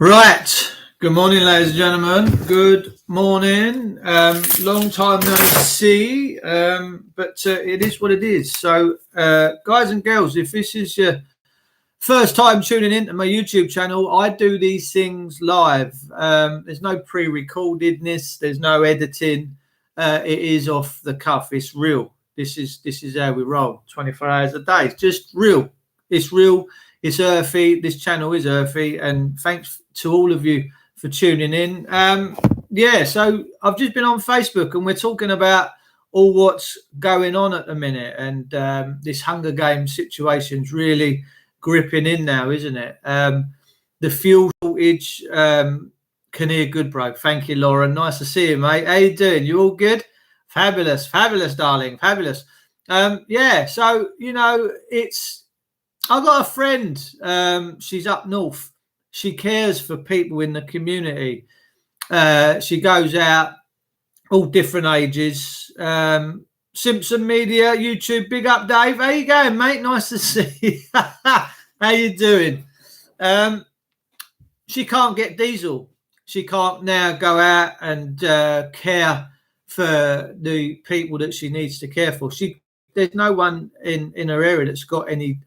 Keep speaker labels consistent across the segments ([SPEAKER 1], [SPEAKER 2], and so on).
[SPEAKER 1] Right. Good morning, ladies and gentlemen. Good morning. Long time no see, but it is what it is. So, guys and girls, if this is your first time tuning into my YouTube channel, I do these things live. There's no pre-recordedness. There's no editing. It is off the cuff. It's real. This is how we roll. 24 hours a day. It's just real. It's real. It's earthy. This channel is earthy, and thanks to all of you for tuning in. So I've just been on Facebook, and we're talking about all what's going on at the minute, and this Hunger Games situation's really gripping in now, isn't it? The fuel shortage. Kinnear Goodbro. Thank you, Lauren. Nice to see you, mate. How you doing? You all good? Fabulous, darling. Fabulous. So I've got a friend. She's up north. She cares for people in the community. She goes out, all different ages. Simpson Media, YouTube, big up, Dave. How you going, mate? Nice to see you. How you doing? She can't get diesel. She can't now go out and care for the people that she needs to care for. There's no one in her area that's got any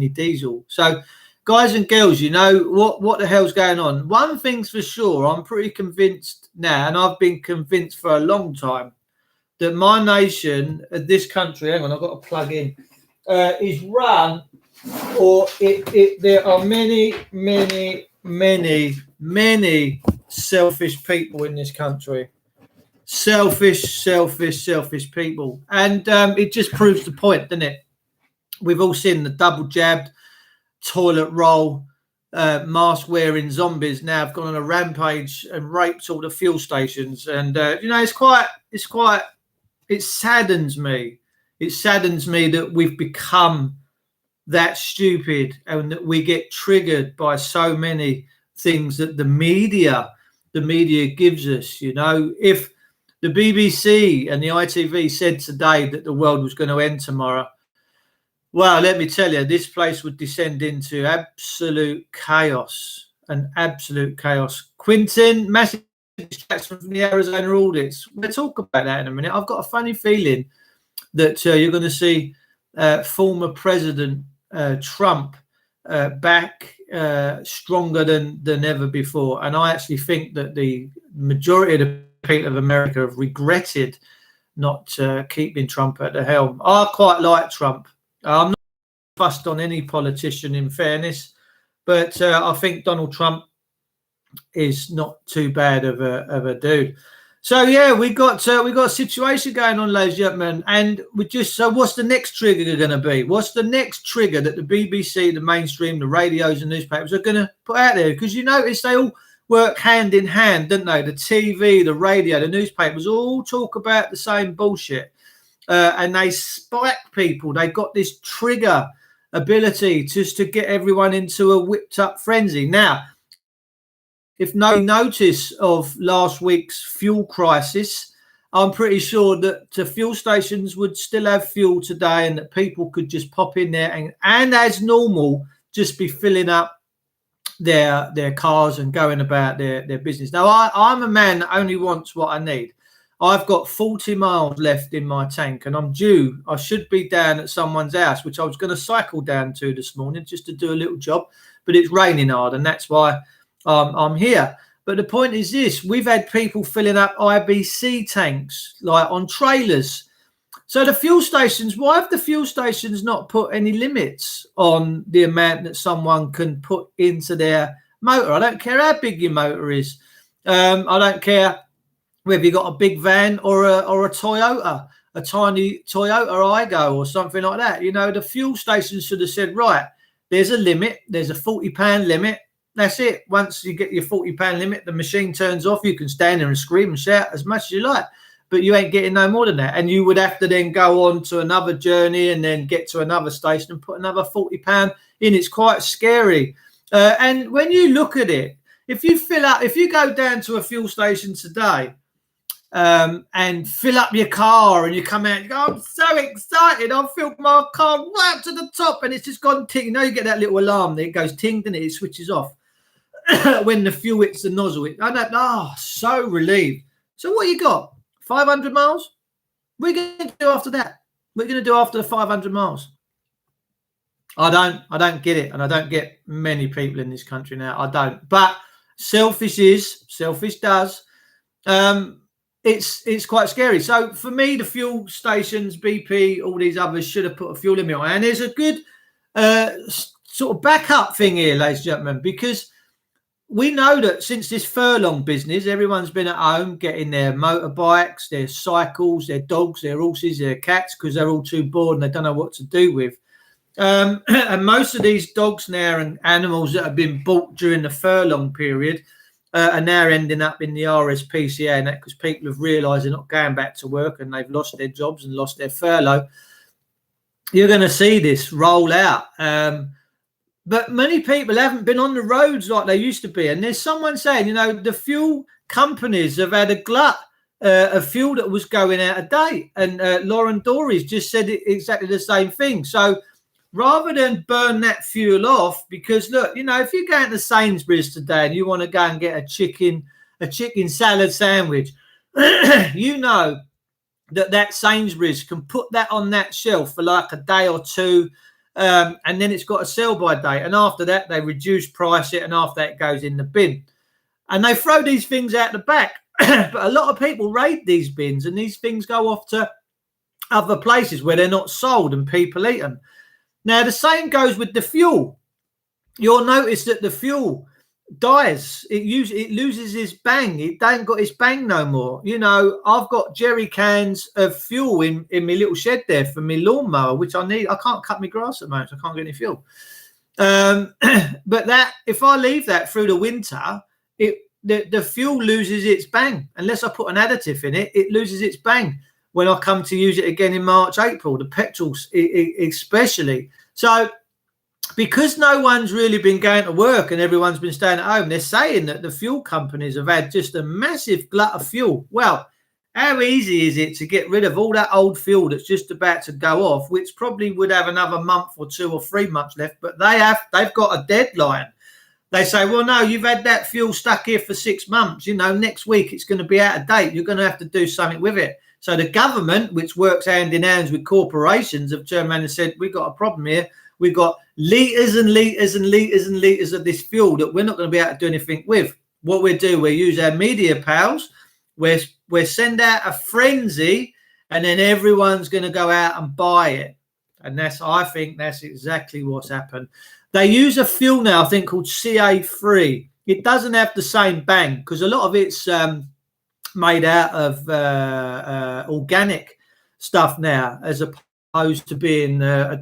[SPEAKER 1] diesel. So, guys and girls, you know what the hell's going on. One thing's for sure, I'm pretty convinced now, and I've been convinced for a long time, that my nation, this country, hang on, I've got to plug in, is run, or there are many selfish people in this country. Selfish people. And it just proves the point, doesn't it? We've all seen the double jabbed, toilet roll, mask wearing zombies now have gone on a rampage and raped all the fuel stations. And it saddens me. It saddens me that we've become that stupid and that we get triggered by so many things that the media gives us. You know, if the BBC and the ITV said today that the world was going to end tomorrow, well, let me tell you, this place would descend into absolute chaos. Quintin, massive distraction from the Arizona audits. We'll talk about that in a minute. I've got a funny feeling that you're going to see former President Trump back stronger than ever before. And I actually think that the majority of the people of America have regretted not keeping Trump at the helm. I quite like Trump. I'm not fussed on any politician, in fairness, but I think Donald Trump is not too bad of a dude. So yeah, we got a situation going on, ladies and gentlemen, and what's the next trigger going to be? What's the next trigger that the BBC, the mainstream, the radios and newspapers are going to put out there? Because you notice they all work hand in hand, don't they? The TV, the radio, the newspapers all talk about the same bullshit, and they spike people. They got this trigger ability just to get everyone into a whipped up frenzy. Now, if no notice of last week's fuel crisis, I'm pretty sure that the fuel stations would still have fuel today, and that people could just pop in there and as normal, just be filling up their cars and going about their business. Now, I'm a man that only wants what I need. I've got 40 miles left in my tank, and I should be down at someone's house, which I was going to cycle down to this morning just to do a little job, but it's raining hard, and that's why I'm here. But the point is this: we've had people filling up IBC tanks like on trailers. So the fuel stations, why have the fuel stations not put any limits on the amount that someone can put into their motor? I don't care how big your motor is. I don't care whether you've got a big van or a Toyota, a tiny Toyota Aygo or something like that. You know, the fuel stations should have said, right, there's a limit. There's a £40 limit. That's it. Once you get your £40 limit, the machine turns off. You can stand there and scream and shout as much as you like, but you ain't getting no more than that. And you would have to then go on to another journey and then get to another station and put another £40 in. It's quite scary. And when you look at it, if you go down to a fuel station today and fill up your car and you come out and you go, I'm so excited, I've filled my car right to the top and it's just gone ting. You know, you get that little alarm that it goes ting and it switches off. when the fuel hits the nozzle. So relieved. So what you got? 500 miles? What are you going to do after that? What are you going to do after the 500 miles? I don't get it, and I don't get many people in this country now. I don't. But selfish does. It's quite scary. So for me, the fuel stations, BP, all these others should have put a fuel limit on. And there's a good sort of backup thing here, ladies and gentlemen, because we know that since this furlong business, everyone's been at home getting their motorbikes, their cycles, their dogs, their horses, their cats, because they're all too bored and they don't know what to do with. And most of these dogs now and animals that have been bought during the furlong period are now ending up in the RSPCA, and that because people have realised they're not going back to work and they've lost their jobs and lost their furlough. You're going to see this roll out. But many people haven't been on the roads like they used to be. And there's someone saying, the fuel companies have had a glut of fuel that was going out of date. And Lauren Dory's just said exactly the same thing. So rather than burn that fuel off, because look, if you go into Sainsbury's today and you want to go and get a chicken salad sandwich, that Sainsbury's can put that on that shelf for like a day or two, and then it's got a sell by date, and after that they reduce price it, and after that it goes in the bin, and they throw these things out the back. But a lot of people raid these bins, and these things go off to other places where they're not sold and people eat them. Now, the same goes with the fuel. You'll notice that the fuel dies. It loses its bang. It don't got its bang no more. I've got jerry cans of fuel in my little shed there for my lawnmower, which I need. I can't cut my grass at the moment, so I can't get any fuel. But that, if I leave that through the winter, the fuel loses its bang. Unless I put an additive in it, it loses its bang when I come to use it again in March, April, the petrols especially. So because no one's really been going to work and everyone's been staying at home, they're saying that the fuel companies have had just a massive glut of fuel. Well, how easy is it to get rid of all that old fuel that's just about to go off, which probably would have another month or 2 or 3 months left, but they've got a deadline. They say, well, no, you've had that fuel stuck here for 6 months. Next week it's going to be out of date. You're going to have to do something with it. So the government, which works hand in hand with corporations, have turned around and said, we've got a problem here. We've got litres and litres and litres and litres of this fuel that we're not going to be able to do anything with. What we do, we use our media pals. We send out a frenzy, and then everyone's going to go out and buy it. And I think that's exactly what's happened. They use a fuel now, I think, called CA3. It doesn't have the same bang because a lot of it's made out of organic stuff now, as opposed to being a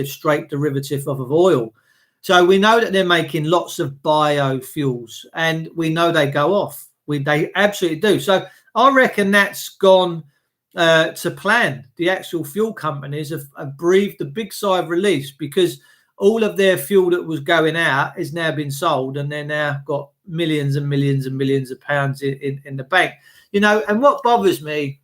[SPEAKER 1] straight derivative of oil. So we know that they're making lots of biofuels, and we know they go off. They absolutely do. So I reckon that's gone to plan. The actual fuel companies have breathed a big sigh of relief, because all of their fuel that was going out has now been sold, and they're now got millions and millions and millions of pounds in the bank. And what bothers me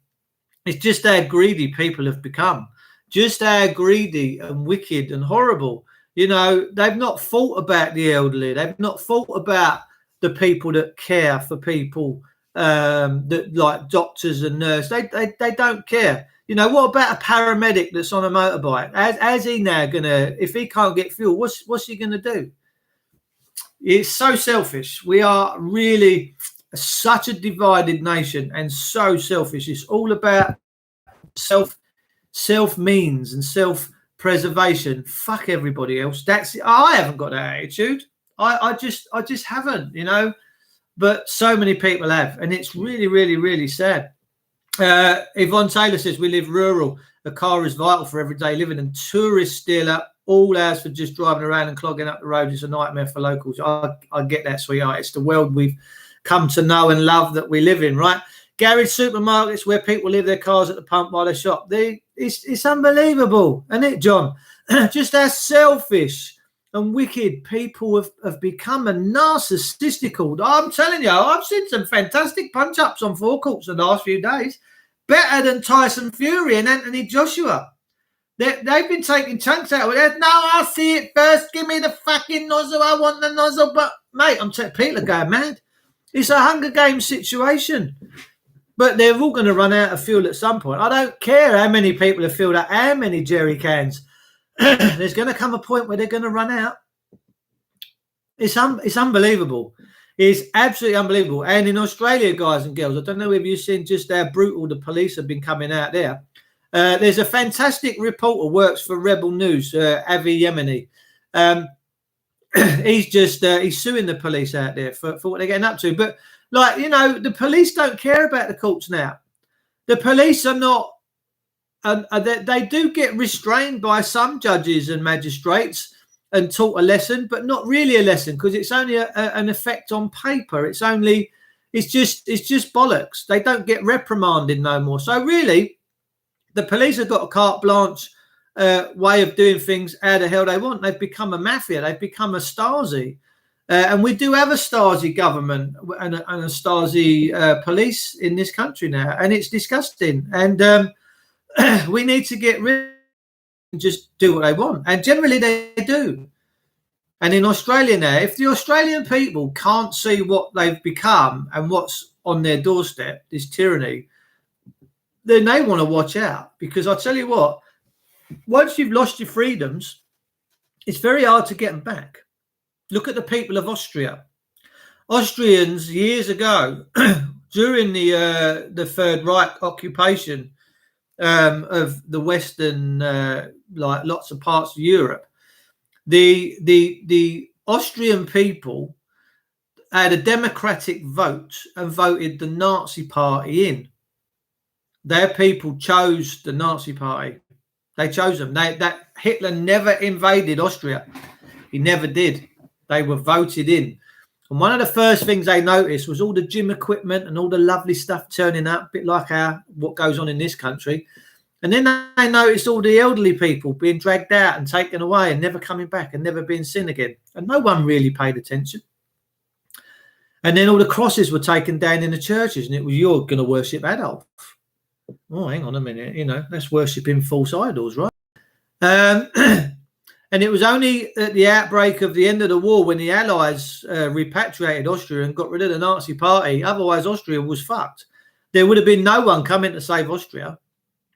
[SPEAKER 1] is just how greedy people have become, just how greedy and wicked and horrible. They've not thought about the elderly. They've not thought about the people that care for people, that like doctors and nurses. They don't care. What about a paramedic that's on a motorbike? How's he now if he can't get fuel, what's he gonna do? It's so selfish. We are really such a divided nation, and so selfish. It's all about self means and self-preservation. Fuck everybody else. That's it. I haven't got that attitude. I just haven't, but so many people have, and it's really, really, really sad. Yvonne Taylor says, we live rural. A car is vital for everyday living, and tourists steal up all hours for just driving around and clogging up the road. It's a nightmare for locals. I get that, sweetheart. It's the world we've come to know and love that we live in, right? Garage supermarkets where people leave their cars at the pump while they shop. It's unbelievable, isn't it, John? Just how selfish and wicked people have become, and narcissistical. I'm telling you, I've seen some fantastic punch-ups on forecourts the last few days. Better than Tyson Fury and Anthony Joshua. They've been taking chunks out of it. No, I'll see it first. Give me the fucking nozzle. I want the nozzle. But mate, people are going mad. It's a Hunger Games situation. But they're all going to run out of fuel at some point. I don't care how many people have filled up, how many jerry cans. There's going to come a point where they're going to run out. It's unbelievable. It's absolutely unbelievable. And in Australia, guys and girls, I don't know if you've seen just how brutal the police have been coming out there. There's a fantastic reporter works for Rebel News, Avi Yemeni. He's suing the police out there for what they're getting up to. But like, you know, the police don't care about the courts now. The police are not, they do get restrained by some judges and magistrates and taught a lesson, but not really a lesson, because it's only an effect on paper. It's just bollocks. They don't get reprimanded no more. So really, the police have got a carte blanche way of doing things how the hell they want. They've become a mafia. They've become a Stasi. And we do have a Stasi government and a Stasi police in this country now, and it's disgusting. And we need to get rid of it and just do what they want. And generally they do. And in Australia now, if the Australian people can't see what they've become and what's on their doorstep, this tyranny, then they want to watch out. Because I tell you what, once you've lost your freedoms, it's very hard to get them back. Look at the people of Austria. Austrians years ago, during the Third Reich occupation of the Western, like lots of parts of Europe, the Austrian people had a democratic vote and voted the Nazi Party in. Their people chose the Nazi Party. They chose them. That Hitler never invaded Austria. He never did. They were voted in. And one of the first things they noticed was all the gym equipment and all the lovely stuff turning up, a bit like what goes on in this country. And then they noticed all the elderly people being dragged out and taken away and never coming back and never being seen again. And no one really paid attention. And then all the crosses were taken down in the churches, and it was, you're going to worship Adolf. Oh, hang on a minute. You know, that's worshipping false idols, right? And it was only at the outbreak of the end of the war when the Allies repatriated Austria and got rid of the Nazi Party. Otherwise, Austria was fucked. There would have been no one coming to save Austria.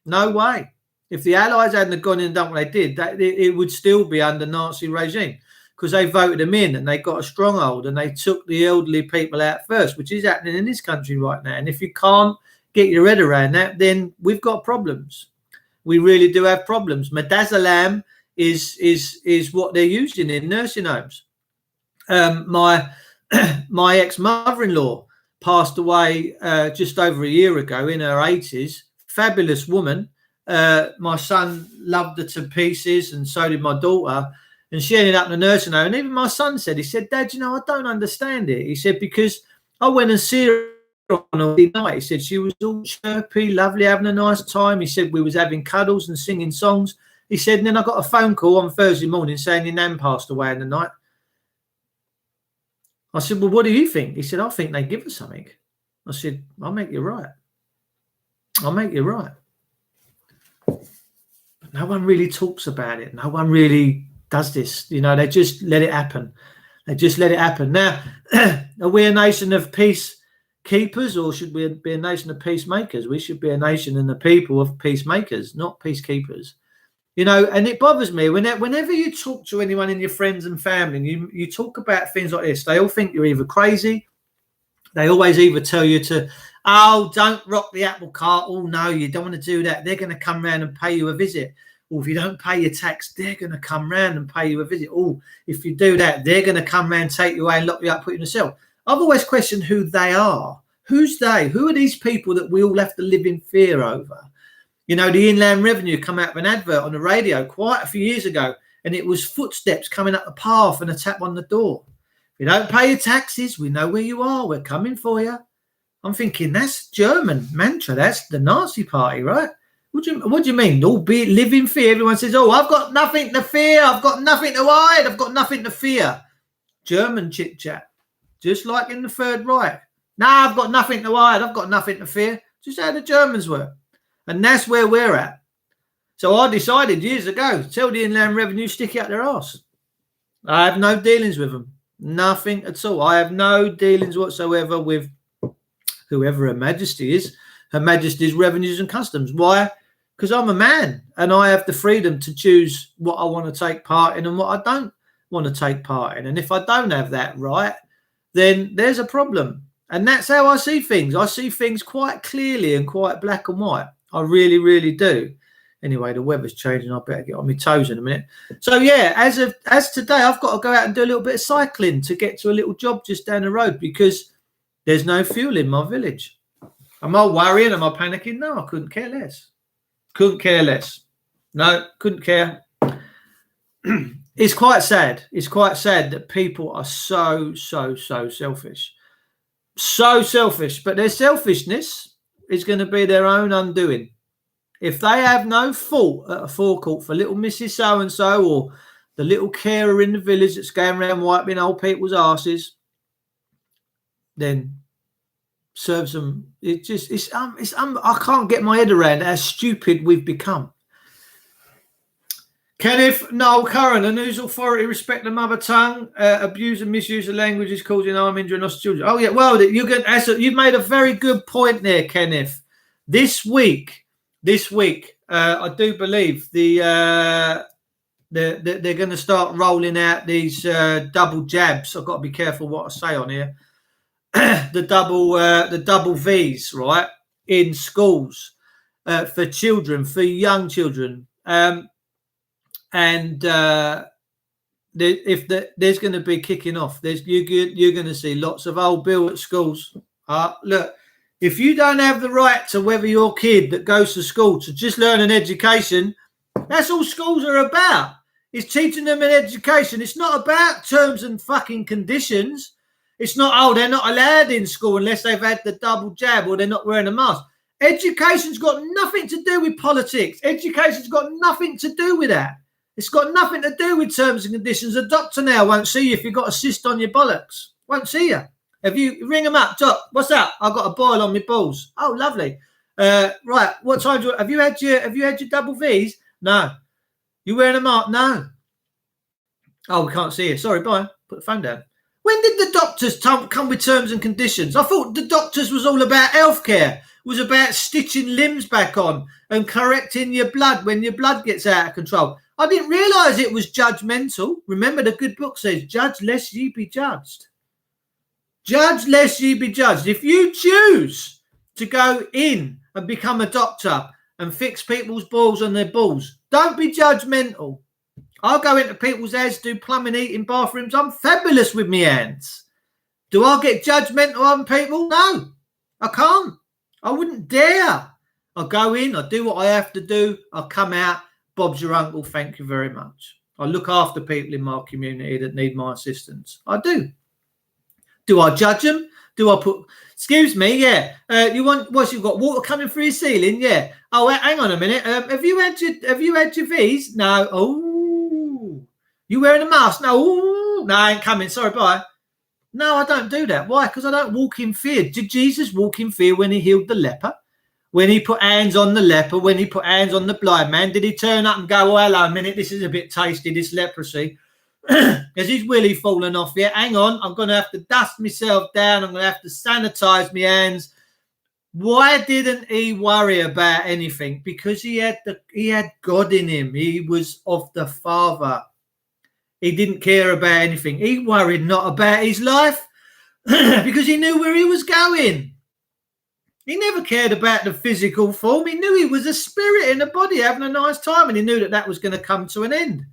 [SPEAKER 1] No way. If the Allies hadn't gone in and done what they did, it would still be under Nazi regime, because they voted them in and they got a stronghold and they took the elderly people out first, which is happening in this country right now. And if you can't get your head around that, then we've got problems. We really do have problems. Midazolam is what they're using in nursing homes. My ex-mother-in-law passed away just over a year ago in her 80s. Fabulous woman. My son loved her to pieces, and so did my daughter. And she ended up in a nursing home. And even my son said, he said, Dad, you know, I don't understand it. He said, because I went and see her on a night. He said she was all chirpy, lovely, having a nice time. He said we was having cuddles and singing songs. He said, and then I got a phone call on Thursday morning saying your nan passed away in the night. I said, well, what do you think? He said, I think they give us something. I said, I'll make you right. I'll make you right. But no one really talks about it. No one really does this. You know, they just let it happen. They just let it happen. Now, are we a nation of peacekeepers, or should we be a nation of peacemakers? We should be a nation and the people of peacemakers, not peacekeepers. You know, and it bothers me whenever you talk to anyone in your friends and family, and you talk about things like this, they all think you're either crazy. They always either tell you to, oh, don't rock the apple cart. Oh, no, you don't want to do that. They're going to come round and pay you a visit. Or if you don't pay your tax, they're going to come round and pay you a visit. Oh, if you do that, they're going to come round, take you away and lock you up, put you in a cell. I've always questioned who they are. Who's they? Who are these people that we all have to live in fear over? You know, the Inland Revenue come out with an advert on the radio quite a few years ago, and it was footsteps coming up the path and a tap on the door. If you don't pay your taxes, we know where you are. We're coming for you. I'm thinking, that's German mantra. That's the Nazi Party, right? What do you mean? All be live in fear. Everyone says, oh, I've got nothing to fear. I've got nothing to hide. I've got nothing to fear. German chit-chat. Just like in the Third Reich. No, I've got nothing to hide. I've got nothing to fear. Just how the Germans were. And that's where we're at. So I decided years ago, tell the Inland Revenue, stick it up their arse. I have no dealings with them. Nothing at all. I have no dealings whatsoever with whoever Her Majesty is. Her Majesty's Revenues and Customs. Why? Because I'm a man and I have the freedom to choose what I want to take part in and what I don't want to take part in. And if I don't have that right, then there's a problem. And that's how I see things. I see things quite clearly and quite black and white. I really, really do. Anyway, the weather's changing. I better get on my toes in a minute. So yeah, as today, I've got to go out and do a little bit of cycling to get to a little job just down the road because there's no fuel in my village. Am I worrying? Am I panicking? No, I couldn't care less. Couldn't care less. No, couldn't care. It's quite sad. It's quite sad that people are so selfish. So selfish. But their selfishness is going to be their own undoing. If they have no fault at a forecourt for little Mrs. So-and-so or the little carer in the village that's going around wiping old people's asses, then serves them. I can't get my head around how stupid we've become. Kenneth, Noel Curran, a news authority respect the mother tongue, abuse and misuse of language is causing harm, injury, and loss to children. Oh yeah, well, you've made a very good point there, Kenneth. This week, I do believe they're going to start rolling out these double jabs. I've got to be careful what I say on here. the double V's, right, in schools for children, for young children. There's going to be kicking off. You're going to see lots of old Bill at schools. Look, if you don't have the right to whether your kid that goes to school to just learn an education, that's all schools are about. It's teaching them an education. It's not about terms and fucking conditions. It's not, they're not allowed in school unless they've had the double jab or they're not wearing a mask. Education's got nothing to do with politics. Education's got nothing to do with that. It's got nothing to do with terms and conditions. A doctor now won't see you if you've got a cyst on your bollocks. Won't see you. If you ring them up, Doc, what's that? I've got a boil on my balls. Oh, lovely. Right. What time have you had your double V's? No. You wearing a mask? No. Oh, we can't see you. Sorry, bye. Put the phone down. When did the doctors come with terms and conditions? I thought the doctors was all about healthcare. It was about stitching limbs back on and correcting your blood when your blood gets out of control. I didn't realise it was judgmental. Remember, the good book says, judge lest ye be judged. Judge lest ye be judged. If you choose to go in and become a doctor and fix people's balls on their balls, don't be judgmental. I'll go into people's houses, do plumbing, eating, bathrooms. I'm fabulous with my hands. Do I get judgmental on people? No, I can't. I wouldn't dare. I'll go in, I'll do what I have to do, I'll come out. Bob's your uncle, thank you very much. I look after people in my community that need my assistance. I do. Do I judge them? Do I put, excuse me, yeah. You want, what's you've got water coming through your ceiling? Yeah. Oh, hang on a minute. Have you had your V's? No. Oh, you wearing a mask? No. Ooh. No, I ain't coming. Sorry, bye. No, I don't do that. Why? Because I don't walk in fear. Did Jesus walk in fear when he healed the leper? When he put hands on the leper? When he put hands on the blind man? Did he turn up and go, oh, hello a minute, this is a bit tasty, this leprosy? Has his willy fallen off yet? Hang on, I'm going to have to dust myself down. I'm going to have to sanitize my hands. Why didn't he worry about anything? Because he had God in him. He was of the Father. He didn't care about anything. He worried not about his life because he knew where he was going. He never cared about the physical form. He knew he was a spirit in a body having a nice time, and he knew that was going to come to an end.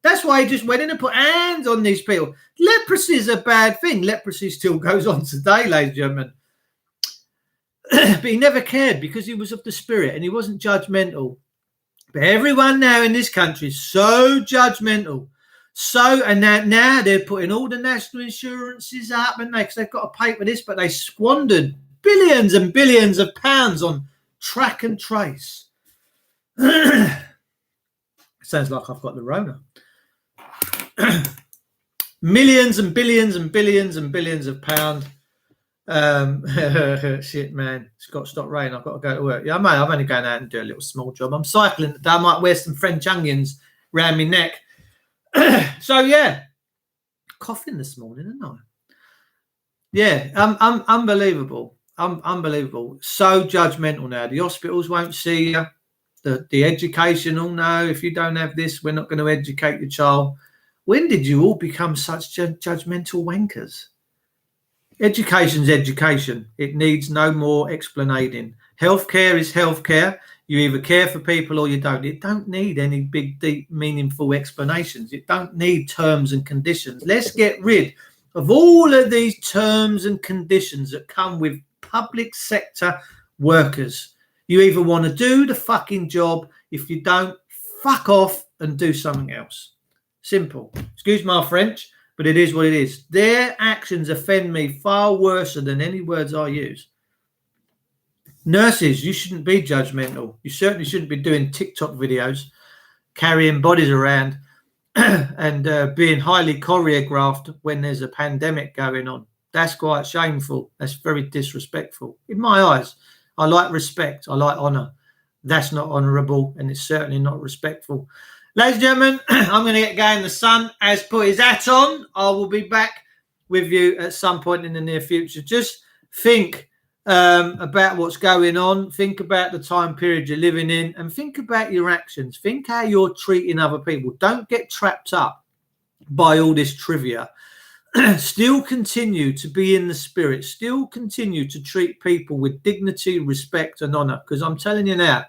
[SPEAKER 1] That's why he just went in and put hands on these people. Leprosy is a bad thing. Leprosy still goes on today, ladies and gentlemen. But he never cared because he was of the spirit and he wasn't judgmental. But everyone now in this country is so judgmental. And now they're putting all the national insurances up, and because they've got to pay for this, but they squandered billions and billions of pounds on track and trace. Sounds like I've got the Rona. Millions and billions and billions and billions of pounds. Shit, man. It's got to stop raining. I've got to go to work. Yeah, I'm only going out and do a little small job. I'm cycling today. I might wear some French onions around my neck. So, yeah. coughing this morning, isn't I? Yeah, unbelievable. Unbelievable. So judgmental now. The hospitals won't see you. The education will know, if you don't have this, we're not going to educate your child. When did you all become such judgmental wankers? Education's education. It needs no more explaining. Healthcare is healthcare. You either care for people or you don't. It don't need any big, deep, meaningful explanations. It don't need terms and conditions. Let's get rid of all of these terms and conditions that come with public sector workers. You either want to do the fucking job. If you don't, fuck off and do something else. Simple. Excuse my French, but it is what it is. Their actions offend me far worse than any words I use. Nurses, you shouldn't be judgmental. You certainly shouldn't be doing TikTok videos, carrying bodies around and being highly choreographed when there's a pandemic going on. That's quite shameful. That's very disrespectful. In my eyes, I like respect. I like honour. That's not honourable, and it's certainly not respectful. Ladies and gentlemen, I'm going to get going. The sun has put his hat on. I will be back with you at some point in the near future. Just think about what's going on. Think about the time period you're living in, and think about your actions. Think how you're treating other people. Don't get trapped up by all this trivia. Still continue to be in the spirit. Still continue to treat people with dignity, respect, and honour. Because I'm telling you now,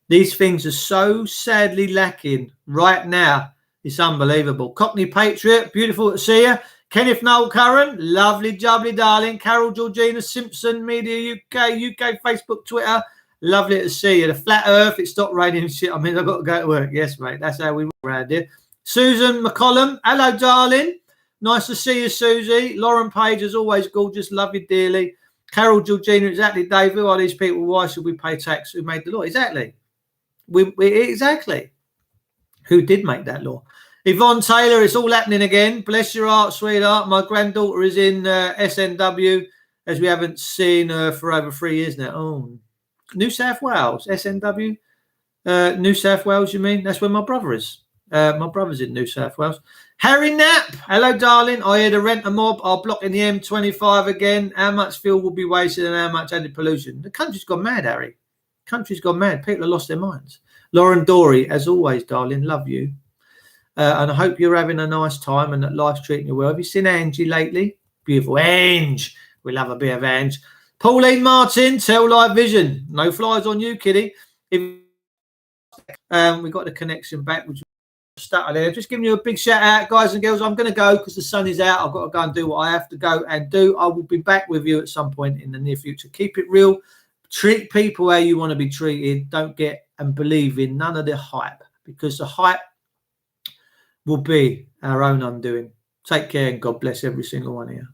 [SPEAKER 1] these things are so sadly lacking right now. It's unbelievable. Cockney Patriot, beautiful to see you. Kenneth Noel Curran, lovely, jubbly, darling. Carol Georgina Simpson, Media UK, Facebook, Twitter. Lovely to see you. The Flat Earth, it stopped raining and shit. I mean, I've got to go to work. Yes, mate. That's how we roll around here. Susan McCollum, hello, darling. Nice to see you, Susie. Lauren Page, as always, gorgeous. Love you dearly. Carol Georgina, exactly, Dave. Who are these people? Why should we pay tax? Who made the law? Exactly. Exactly. Who did make that law? Yvonne Taylor, it's all happening again. Bless your heart, sweetheart. My granddaughter is in SNW, as we haven't seen her for over 3 years now. Oh, New South Wales, SNW. New South Wales, you mean? That's where my brother is. My brother's in New South Wales. Harry Knapp, hello, darling. I hear the renter mob are blocking the M25 again. How much fuel will be wasted and how much added pollution? The country's gone mad, Harry. The country's gone mad. People have lost their minds. Lauren Dory, as always, darling, love you. And I hope you're having a nice time and that life's treating you well. Have you seen Angie lately? Beautiful. Ange. We love a bit of Ange. Pauline Martin, Tell Live Vision. No flies on you, kiddie. We got the connection back, which started there. Just giving you a big shout out, guys and girls. I'm going to go because the sun is out. I've got to go and do what I have to go and do. I will be back with you at some point in the near future. Keep it real. Treat people how you want to be treated. Don't get and believe in none of the hype, because the hype will be our own undoing. Take care and God bless every single one of you.